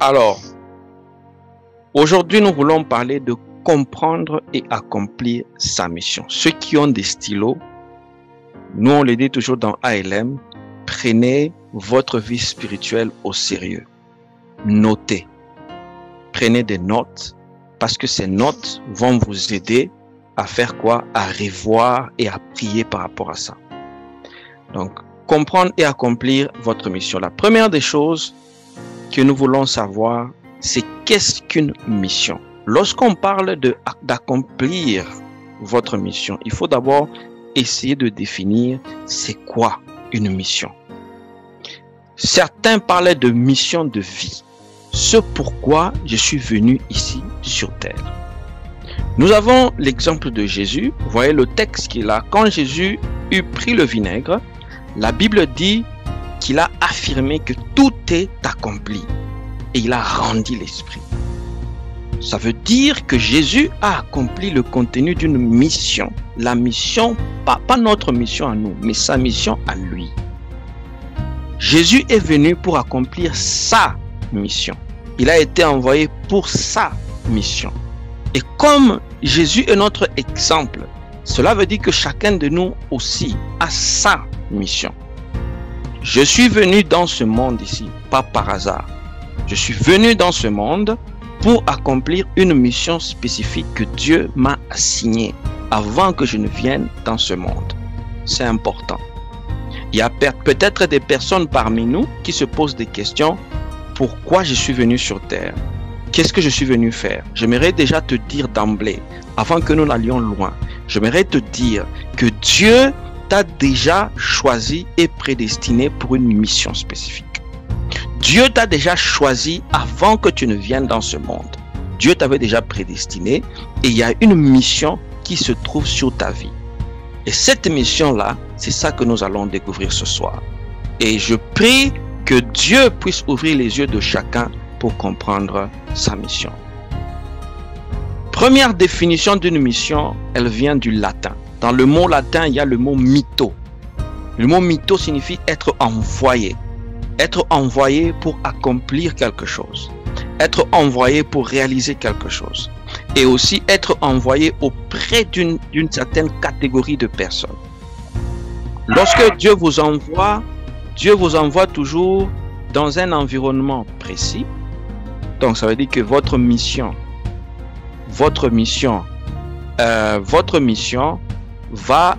Alors, aujourd'hui, nous voulons parler de comprendre et accomplir sa mission. Ceux qui ont des stylos, nous on le dit toujours dans ALM, prenez votre vie spirituelle au sérieux. Notez. Prenez des notes parce que ces notes vont vous aider à faire quoi? À revoir et à prier par rapport à ça. Donc, comprendre et accomplir votre mission. La première des choses que nous voulons savoir, c'est qu'est-ce qu'une mission? Lorsqu'on parle d'accomplir votre mission, il faut d'abord essayer de définir c'est quoi une mission. Certains parlaient de mission de vie. Ce pourquoi je suis venu ici sur terre. Nous avons l'exemple de Jésus. Vous voyez le texte qu'il a. Quand Jésus eut pris le vinaigre, la Bible dit qu'il a affirmé que tout est accompli. Et il a rendu l'esprit. Ça veut dire que Jésus a accompli le contenu d'une mission. La mission, pas notre mission à nous, mais sa mission à lui. Jésus est venu pour accomplir sa mission. Il a été envoyé pour sa mission. Et comme Jésus est notre exemple, cela veut dire que chacun de nous aussi a sa mission. Je suis venu dans ce monde ici, pas par hasard. Je suis venu dans ce monde pour accomplir une mission spécifique que Dieu m'a assignée avant que je ne vienne dans ce monde. C'est important. Il y a peut-être des personnes parmi nous qui se posent des questions. Pourquoi je suis venu sur terre? Qu'est-ce que je suis venu faire? J'aimerais déjà te dire d'emblée, avant que nous n'allions loin, j'aimerais te dire que Dieu t'a déjà choisi et prédestiné pour une mission spécifique. Dieu t'a déjà choisi avant que tu ne viennes dans ce monde. Dieu t'avait déjà prédestiné et il y a une mission qui se trouve sur ta vie. Et cette mission-là, c'est ça que nous allons découvrir ce soir. Et je prie que Dieu puisse ouvrir les yeux de chacun pour comprendre sa mission. Première définition d'une mission, elle vient du latin. Dans le mot latin, il y a le mot mitto. Le mot mitto signifie être envoyé. Être envoyé pour accomplir quelque chose. Être envoyé pour réaliser quelque chose. Et aussi être envoyé auprès d'une certaine catégorie de personnes. Lorsque Dieu vous envoie toujours dans un environnement précis. Donc ça veut dire que votre mission va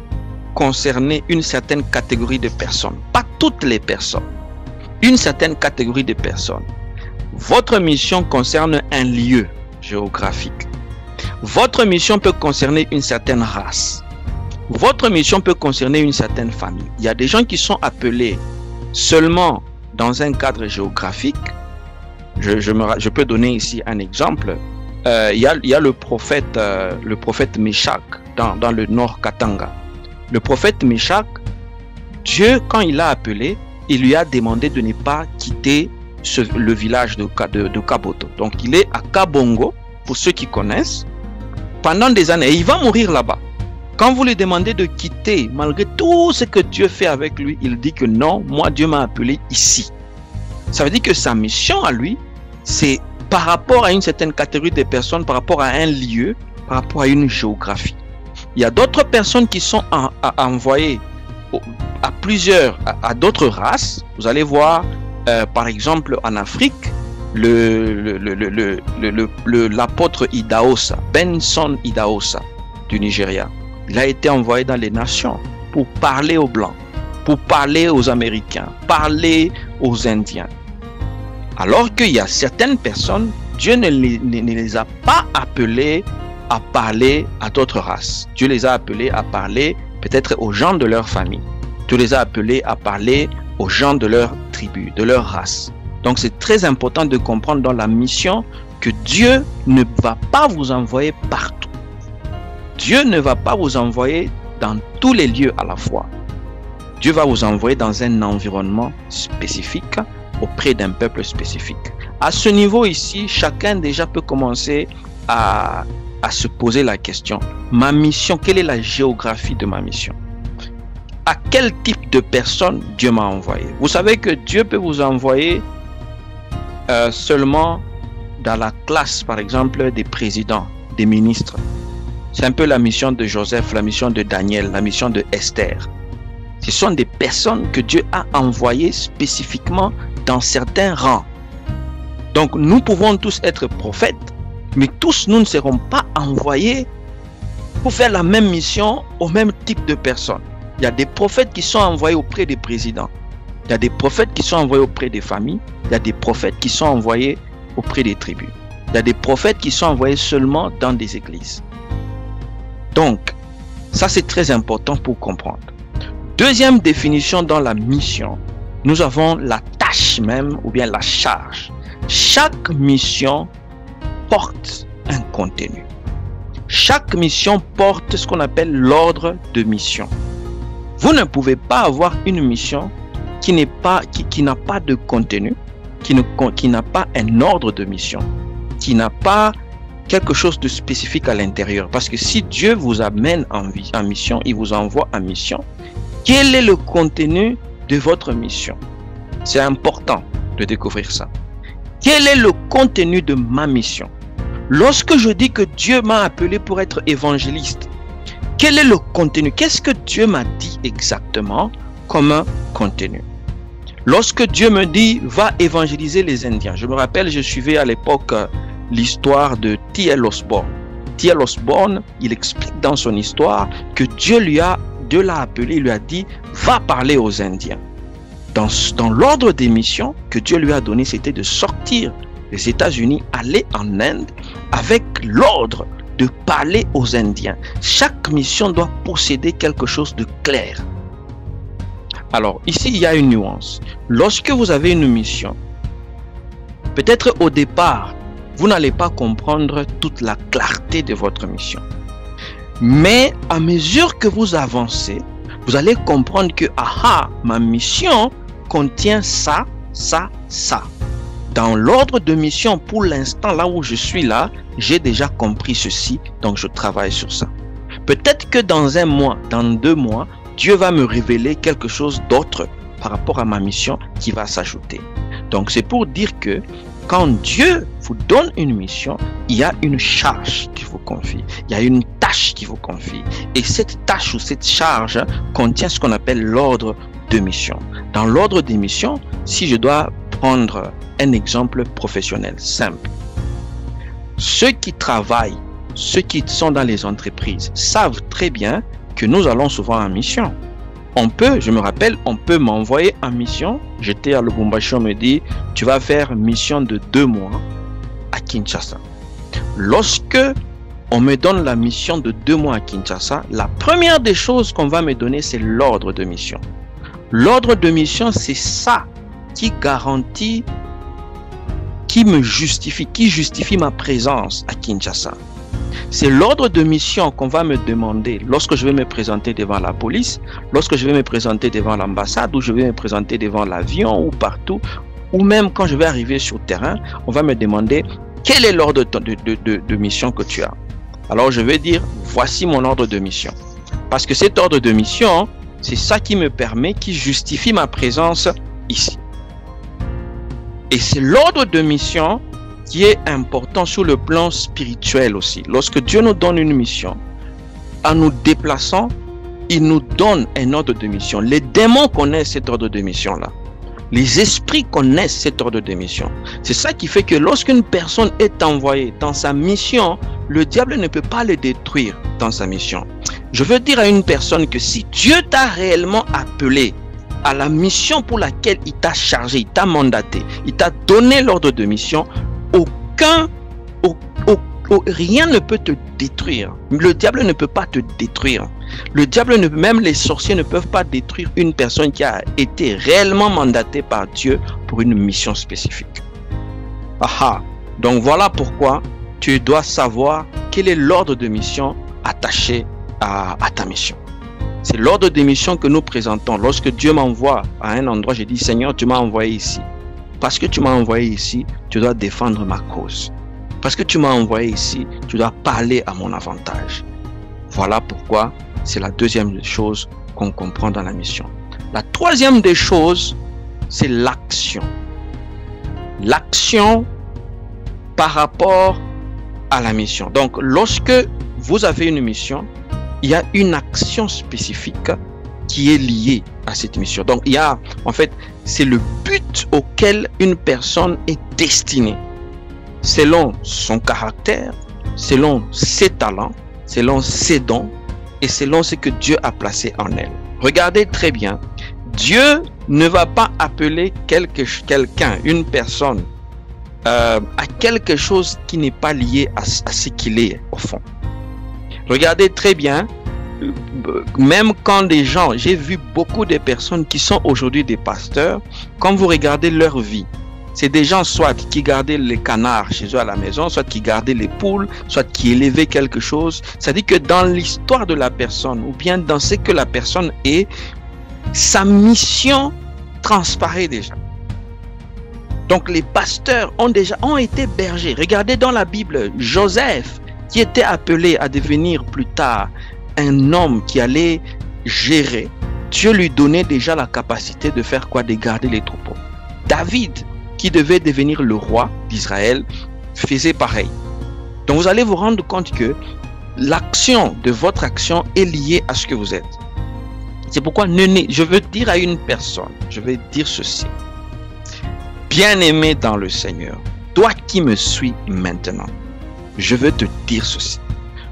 concerner une certaine catégorie de personnes. Pas toutes les personnes. Une certaine catégorie de personnes. Votre mission concerne un lieu géographique. Votre mission peut concerner une certaine race. Votre mission peut concerner une certaine famille. Il y a des gens qui sont appelés seulement dans un cadre géographique. Je peux donner ici un exemple. Il y a le prophète Meshach dans le nord Katanga. Le prophète Meshach, Dieu, quand il l'a appelé, il lui a demandé de ne pas quitter le village de Kaboto. Donc il est à Kabongo, pour ceux qui connaissent, pendant des années. Et il va mourir là-bas. Quand vous lui demandez de quitter, malgré tout ce que Dieu fait avec lui, il dit que non, moi Dieu m'a appelé ici. Ça veut dire que sa mission à lui, c'est par rapport à une certaine catégorie de personnes, par rapport à un lieu, par rapport à une géographie. Il y a d'autres personnes qui sont envoyées à d'autres races. Vous allez voir, par exemple, en Afrique, l'apôtre Idahosa, Benson Idahosa du Nigeria. Il a été envoyé dans les nations pour parler aux Blancs, pour parler aux Américains, parler aux Indiens. Alors qu'il y a certaines personnes, Dieu ne les a pas appelés à parler à d'autres races. Dieu les a appelés à parler peut-être aux gens de leur famille. Dieu les a appelés à parler aux gens de leur tribu, de leur race. Donc c'est très important de comprendre dans la mission que Dieu ne va pas vous envoyer partout. Dieu ne va pas vous envoyer dans tous les lieux à la fois. Dieu va vous envoyer dans un environnement spécifique auprès d'un peuple spécifique. À ce niveau ici, chacun déjà peut commencer à se poser la question. Ma mission, quelle est la géographie de ma mission? À quel type de personne Dieu m'a envoyé? Vous savez que Dieu peut vous envoyer seulement dans la classe, par exemple, des présidents, des ministres. C'est un peu la mission de Joseph, la mission de Daniel, la mission de Esther. Ce sont des personnes que Dieu a envoyées spécifiquement dans certains rangs. Donc, nous pouvons tous être prophètes, mais tous nous ne serons pas envoyés pour faire la même mission au même type de personnes. Il y a des prophètes qui sont envoyés auprès des présidents. Il y a des prophètes qui sont envoyés auprès des familles. Il y a des prophètes qui sont envoyés auprès des tribus. Il y a des prophètes qui sont envoyés seulement dans des églises. Donc, ça c'est très important pour comprendre. Deuxième définition dans la mission, nous avons la tâche même ou bien la charge. Chaque mission porte un contenu. Chaque mission porte ce qu'on appelle l'ordre de mission. Vous ne pouvez pas avoir une mission qui n'a pas de contenu, qui n'a pas un ordre de mission, qui n'a pas quelque chose de spécifique à l'intérieur. Parce que si Dieu vous amène en mission, il vous envoie en mission, quel est le contenu de votre mission? C'est important de découvrir ça. Quel est le contenu de ma mission? Lorsque je dis que Dieu m'a appelé pour être évangéliste, quel est le contenu? Qu'est-ce que Dieu m'a dit exactement comme un contenu? Lorsque Dieu me dit, va évangéliser les Indiens. Je me rappelle, je suivais à l'époque l'histoire de T.L. Osborne. T.L. Osborne, il explique dans son histoire que Dieu l'a appelé, il lui a dit, va parler aux Indiens. Dans l'ordre des missions que Dieu lui a donné, c'était de sortir des États-Unis, aller en Inde avec l'ordre de parler aux Indiens. Chaque mission doit posséder quelque chose de clair. Alors, ici, il y a une nuance. Lorsque vous avez une mission, peut-être au départ, vous n'allez pas comprendre toute la clarté de votre mission. Mais à mesure que vous avancez, vous allez comprendre que, ma mission contient ça, ça, ça. Dans l'ordre de mission, pour l'instant, là où je suis là, j'ai déjà compris ceci, donc je travaille sur ça. Peut-être que dans un mois, dans 2 mois, Dieu va me révéler quelque chose d'autre par rapport à ma mission qui va s'ajouter. Donc c'est pour dire que quand Dieu vous donne une mission, il y a une charge qu'il vous confie. Il y a une tâche qu'il vous confie. Et cette tâche ou cette charge contient ce qu'on appelle l'ordre de mission. Dans l'ordre des missions, si je dois prendre un exemple professionnel simple, ceux qui travaillent, ceux qui sont dans les entreprises savent très bien que nous allons souvent en mission. Je me rappelle, on peut m'envoyer en mission. J'étais à Lubumbashi, on me dit, tu vas faire mission de 2 mois à Kinshasa. Lorsque on me donne la mission de 2 mois à Kinshasa, la première des choses qu'on va me donner, c'est l'ordre de mission. L'ordre de mission, c'est ça qui garantit, qui justifie ma présence à Kinshasa. C'est l'ordre de mission qu'on va me demander lorsque je vais me présenter devant la police, lorsque je vais me présenter devant l'ambassade, ou je vais me présenter devant l'avion, ou partout, ou même quand je vais arriver sur le terrain, on va me demander quel est l'ordre de mission que tu as. Alors je vais dire, voici mon ordre de mission. Parce que cet ordre de mission, c'est ça qui me permet, qui justifie ma présence ici. Et c'est l'ordre de mission qui est important sur le plan spirituel aussi. Lorsque Dieu nous donne une mission, en nous déplaçant, il nous donne un ordre de mission. Les démons connaissent cet ordre de mission-là. Les esprits connaissent cet ordre de mission. C'est ça qui fait que lorsqu'une personne est envoyée dans sa mission, le diable ne peut pas le détruire dans sa mission. Je veux dire à une personne que si Dieu t'a réellement appelé à la mission pour laquelle il t'a chargé, il t'a mandaté, il t'a donné l'ordre de mission, rien ne peut te détruire. Le diable ne peut pas te détruire. Même les sorciers ne peuvent pas détruire une personne qui a été réellement mandatée par Dieu pour une mission spécifique. Donc voilà pourquoi tu dois savoir quel est l'ordre de mission attaché à ta mission. C'est l'ordre de mission que nous présentons. Lorsque Dieu m'envoie à un endroit, je dis, Seigneur, tu m'as envoyé ici. Parce que tu m'as envoyé ici, tu dois défendre ma cause. Parce que tu m'as envoyé ici, tu dois parler à mon avantage. Voilà pourquoi c'est la deuxième chose qu'on comprend dans la mission. La troisième des choses, c'est l'action. l'action par rapport à la mission. Donc, lorsque vous avez une mission, il y a une action spécifique qui est liée à cette mission. Donc, il y a, en fait, c'est le but auquel une personne est destinée, selon son caractère, selon ses talents, selon ses dons et selon ce que Dieu a placé en elle. Regardez très bien, Dieu ne va pas appeler quelqu'un, une personne, à quelque chose qui n'est pas lié à ce qu'il est au fond. Regardez très bien, même quand des gens, j'ai vu beaucoup de personnes qui sont aujourd'hui des pasteurs, quand vous regardez leur vie, c'est des gens soit qui gardaient les canards chez eux à la maison, soit qui gardaient les poules, soit qui élevaient quelque chose. C'est-à-dire que dans l'histoire de la personne, ou bien dans ce que la personne est, sa mission transparaît déjà. Donc les pasteurs ont été bergers. Regardez dans la Bible, Joseph, qui était appelé à devenir plus tard un homme qui allait gérer, Dieu lui donnait déjà la capacité de faire quoi? De garder les troupeaux. David, qui devait devenir le roi d'Israël, faisait pareil. Donc vous allez vous rendre compte que l'action de votre action est liée à ce que vous êtes. C'est pourquoi je veux dire à une personne, je vais dire ceci. Bien-aimé dans le Seigneur, toi qui me suis maintenant, je veux te dire ceci.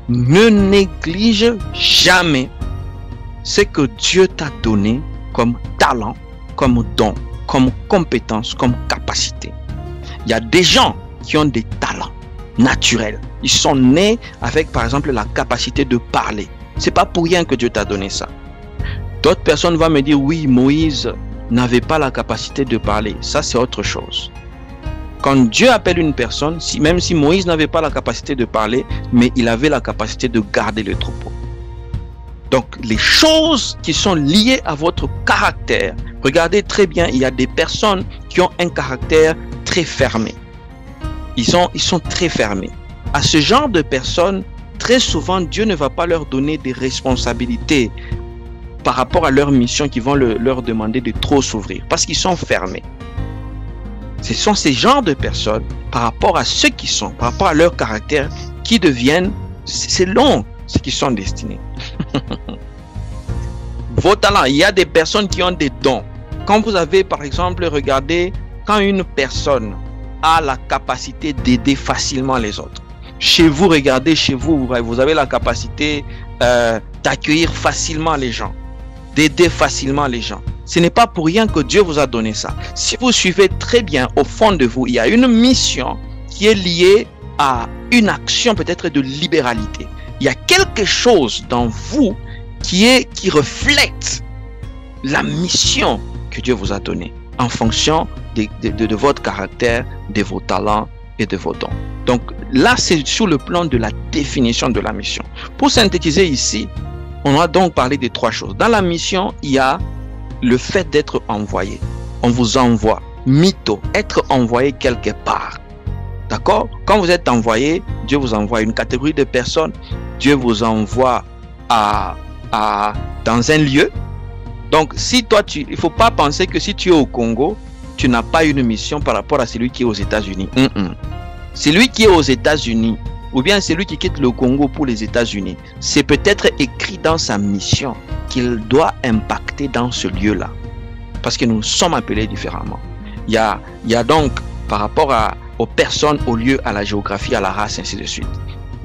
Ne néglige jamais ce que Dieu t'a donné comme talent, comme don, comme compétence, comme capacité. Il y a des gens qui ont des talents naturels. Ils sont nés avec, par exemple, la capacité de parler. C'est pas pour rien que Dieu t'a donné ça. D'autres personnes vont me dire, oui, Moïse n'avait pas la capacité de parler. Ça, c'est autre chose. Quand Dieu appelle une personne, même si Moïse n'avait pas la capacité de parler, mais il avait la capacité de garder le troupeau. Donc, les choses qui sont liées à votre caractère, regardez très bien, il y a des personnes qui ont un caractère très fermé. Ils sont très fermés. À ce genre de personnes, très souvent, Dieu ne va pas leur donner des responsabilités par rapport à leur mission qui vont leur demander de trop s'ouvrir, parce qu'ils sont fermés. Ce sont ces genres de personnes, par rapport à ceux qui sont, par rapport à leur caractère, qui deviennent, selon ce qu'ils sont destinés. Vos talents, il y a des personnes qui ont des dons. Quand vous avez, par exemple, regardez, quand une personne a la capacité d'aider facilement les autres. Chez vous, regardez, chez vous, vous avez la capacité d'accueillir facilement les gens, d'aider facilement les gens. Ce n'est pas pour rien que Dieu vous a donné ça. Si vous suivez très bien, au fond de vous, il y a une mission qui est liée à une action peut-être de libéralité. Il y a quelque chose dans vous qui reflète la mission que Dieu vous a donnée en fonction de votre caractère, de vos talents et de vos dons. Donc là, c'est sur le plan de la définition de la mission. Pour synthétiser ici, on a donc parlé de trois choses. Dans la mission, il y a le fait d'être envoyé. On vous envoie. Mytho, être envoyé quelque part. D'accord? Quand vous êtes envoyé, Dieu vous envoie une catégorie de personnes. Dieu vous envoie dans un lieu. Donc, si toi, il ne faut pas penser que si tu es au Congo, tu n'as pas une mission par rapport à celui qui est aux États-Unis. Celui qui est aux États-Unis, ou bien celui qui quitte le Congo pour les États-Unis, c'est peut-être écrit dans sa mission qu'il doit impacter dans ce lieu-là. Parce que nous sommes appelés différemment. Il y a donc, par rapport aux personnes, au lieu, à la géographie, à la race, ainsi de suite.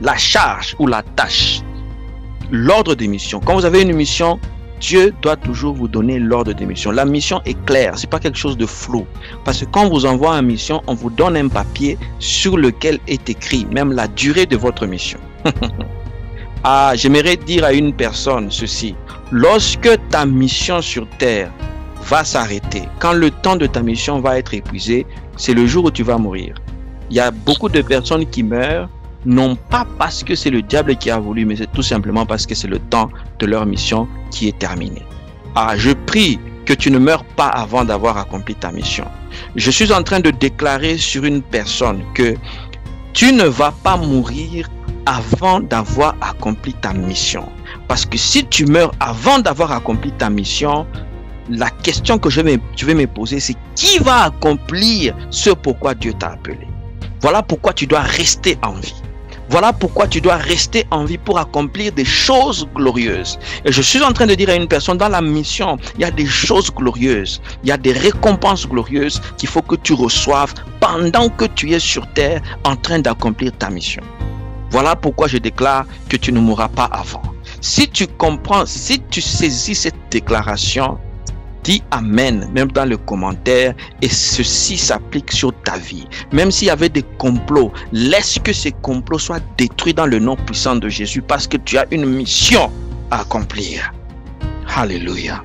La charge ou la tâche, l'ordre des missions. Quand vous avez une mission, Dieu doit toujours vous donner l'ordre des missions. La mission est claire, c'est pas quelque chose de flou. Parce que quand on vous envoie en mission, on vous donne un papier sur lequel est écrit même la durée de votre mission. J'aimerais dire à une personne ceci. Lorsque ta mission sur terre va s'arrêter, quand le temps de ta mission va être épuisé, c'est le jour où tu vas mourir. Il y a beaucoup de personnes qui meurent, non pas parce que c'est le diable qui a voulu, mais c'est tout simplement parce que c'est le temps de leur mission qui est terminé. Je prie que tu ne meurs pas avant d'avoir accompli ta mission. Je suis en train de déclarer sur une personne que tu ne vas pas mourir avant d'avoir accompli ta mission. Parce que si tu meurs avant d'avoir accompli ta mission, la question que je vais me poser, c'est qui va accomplir ce pourquoi Dieu t'a appelé? Voilà pourquoi tu dois rester en vie. Voilà pourquoi tu dois rester en vie pour accomplir des choses glorieuses. Et je suis en train de dire à une personne, dans la mission, il y a des choses glorieuses. Il y a des récompenses glorieuses qu'il faut que tu reçoives pendant que tu es sur terre en train d'accomplir ta mission. Voilà pourquoi je déclare que tu ne mourras pas avant. Si tu comprends, si tu saisis cette déclaration, dis Amen, même dans le commentaire, et ceci s'applique sur ta vie. Même s'il y avait des complots, laisse que ces complots soient détruits dans le nom puissant de Jésus, parce que tu as une mission à accomplir. Alléluia.